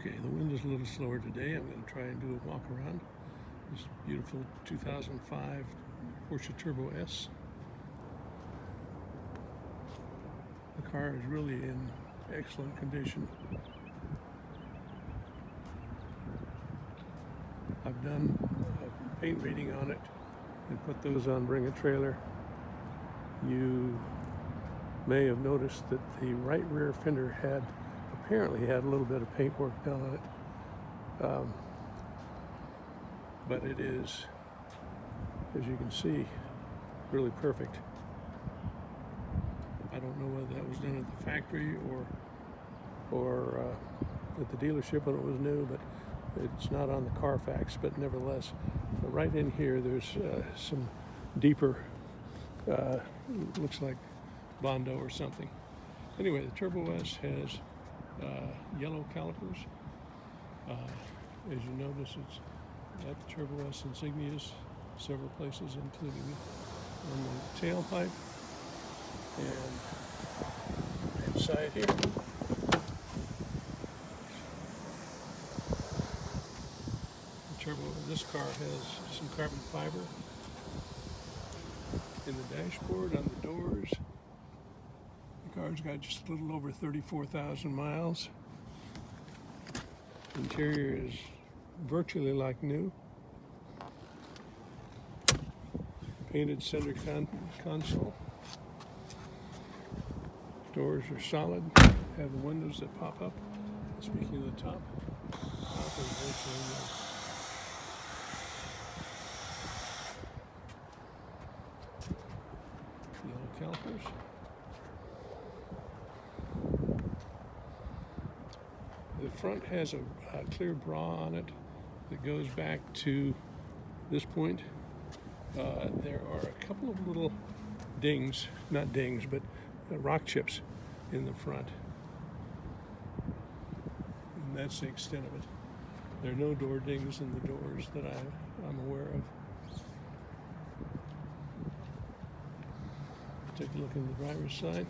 Okay, the wind is a little slower today. I'm going to try and do a walk around this beautiful 2005 Porsche Turbo S. The car is really in excellent condition. I've done a paint rating on it and put those on bringatrailer. You may have noticed that the right rear fender apparently had a little bit of paint work done on it, but it is, as you can see, really perfect. I don't know whether that was done at the factory or at the dealership when it was new, but it's not on the Carfax. But nevertheless, right in here there's some deeper, looks like Bondo or something. Anyway, the Turbo S has yellow calipers. As you notice, it's got the Turbo S insignias several places, including on the tailpipe and inside here. The turbo in this car has some carbon fiber in the dashboard, on the doors. The car's got just a little over 34,000 miles. The interior is virtually like new. Painted center console. Doors are solid. Have the windows that pop up. Speaking of the top is virtually new. Yellow calipers. The front has a clear bra on it that goes back to this point. There are a couple of little dings, not dings, but rock chips in the front. And that's the extent of it. There are no door dings in the doors that I'm aware of. Take a look in the driver's side.